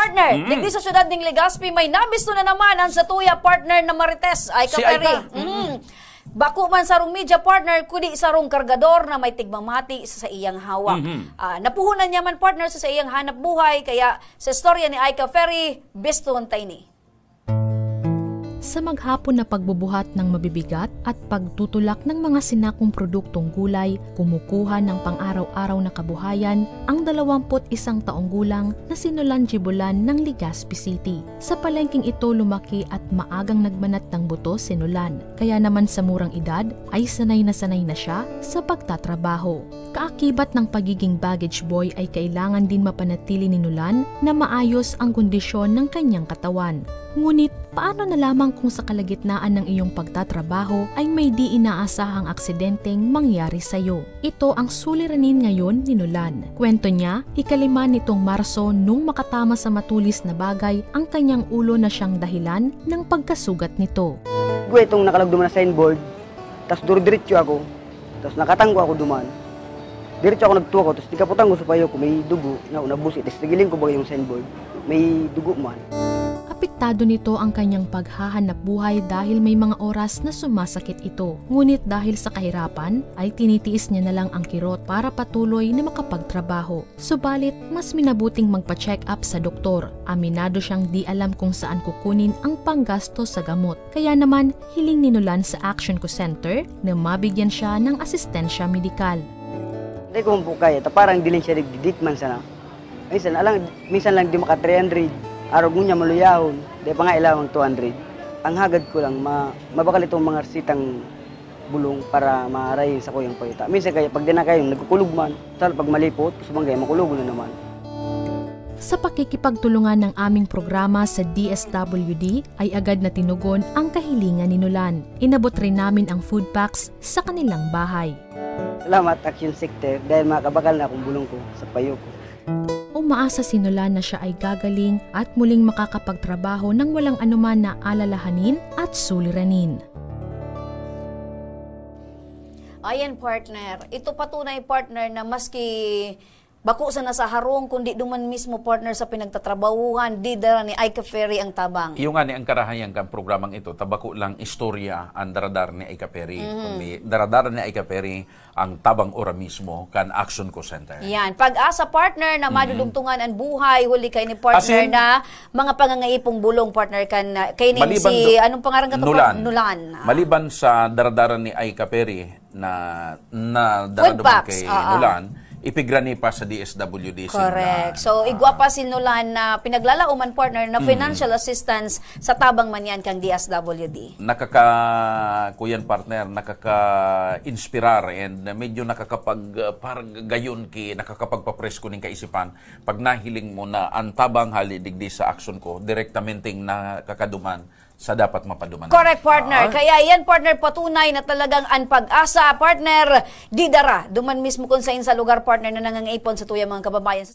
partner, digdi sa syudad ng Legazpi, may nabisto na naman ang sa tuya partner na Marites, Aika Si Ferry. Aika. Bako man sarong media partner, kundi sarong kargador na may tigmamati sa iyang hawak. Napuhunan niya man partner sa iyang hanap buhay, kaya sa storya ni Aika Ferry, besto ang tayni. Sa maghapon na pagbubuhat ng mabibigat at pagtutulak ng mga sinakong produktong gulay, kumukuha ng pang-araw-araw na kabuhayan ang 21 taong gulang na si Nolan Jibulan ng Legazpi City. Sa palengking ito lumaki at maagang nagbanat ng buto si Nolan, kaya naman sa murang edad ay sanay na siya sa pagtatrabaho. Kaakibat ng pagiging baggage boy ay kailangan din mapanatili ni Nolan na maayos ang kondisyon ng kanyang katawan. Ngunit, paano na lamang kung sa kalagitnaan ng iyong pagtatrabaho ay may di inaasahang aksidenteng mangyari sa iyo? Ito ang suliranin ngayon ni Nolan. Kwento niya, ika-5 nitong Marso nung makatama sa matulis na bagay ang kanyang ulo na siyang dahilan ng pagkasugat nito. Itong nakalagduman na signboard, tapos duro-diretso ako, tapos nakatanggo ako duman. Diretso ako nagtuwa ko, tapos tikaputang ko sa payo ko, may dugo na unabusi, tapos nagiling ko bagay yung signboard, may dugo man. Apektado nito ang kanyang paghahanap buhay dahil may mga oras na sumasakit ito. Ngunit dahil sa kahirapan, ay tinitiis niya na lang ang kirot para patuloy na makapagtrabaho. Subalit, mas minabuting magpa-check up sa doktor. Aminado siyang di alam kung saan kukunin ang panggasto sa gamot. Kaya naman, hiling ni Nolan sa Action Ko Center na mabigyan siya ng asistensya medikal. Hindi ko po kaya, parang dilin siya nagdidikman sana. Minsan lang di maka 300. Araw niya maluyahon, di pa nga ilawang 200. Ang hagad ko lang, mabakal itong mga resitang bulong para marayin sa kuyang payuta. Minsan kaya pag di na kayo, nagkukulog man. Tal pag malipot, sumangay, makulog na naman. Sa pakikipagtulungan ng aming programa sa DSWD ay agad na tinugon ang kahilingan ni Nolan. Inabot rin namin ang food packs sa kanilang bahay. Salamat Action Sector dahil makabakal na akong bulong ko sa payo ko. Umaasa si Nolan na siya ay gagaling at muling makakapagtrabaho ng walang anuman na alalahanin at suliranin. Ayan partner, ito patunay partner na maski bako sa nasa harong kundi duman mismo partner sa pinagtatrabahuhan, di dara ni Aika Ferry ang tabang. Yung nga ni ang karahayan kan programang ito, tabako lang istorya ang daradar ni Aika Ferry. Kundi daradar ni Aika Ferry ang tabang ora mismo kan Action Ko Center. Yan, pag-asa partner na madudungtungan ang buhay, huli kay ni partner na mga pangangaipong bulong partner kan kay ni si anong pangaran ka to? Nolan. Maliban sa daradaran ni Aika Ferry na daradaman kay Nolan, ipigrani pa sa DSWD. Correct. So, igwa pa si Nolan na pinaglalauman partner na financial assistance sa tabang man yan kang DSWD. Kuyan partner, nakaka-inspirar and medyo nakakapag-gayon nakakapagpapresko ng kaisipan. Pag nahiling mo na ang tabang halidigdi sa action ko, direktamenting nakakaduman sa dapat mapaduman. Correct, partner. Kaya yan, partner, patunay na talagang ang pag-asa, partner, di dara. Duman mismo kung sa lugar, partner, na nangangaipon sa tuyang mga kababayan.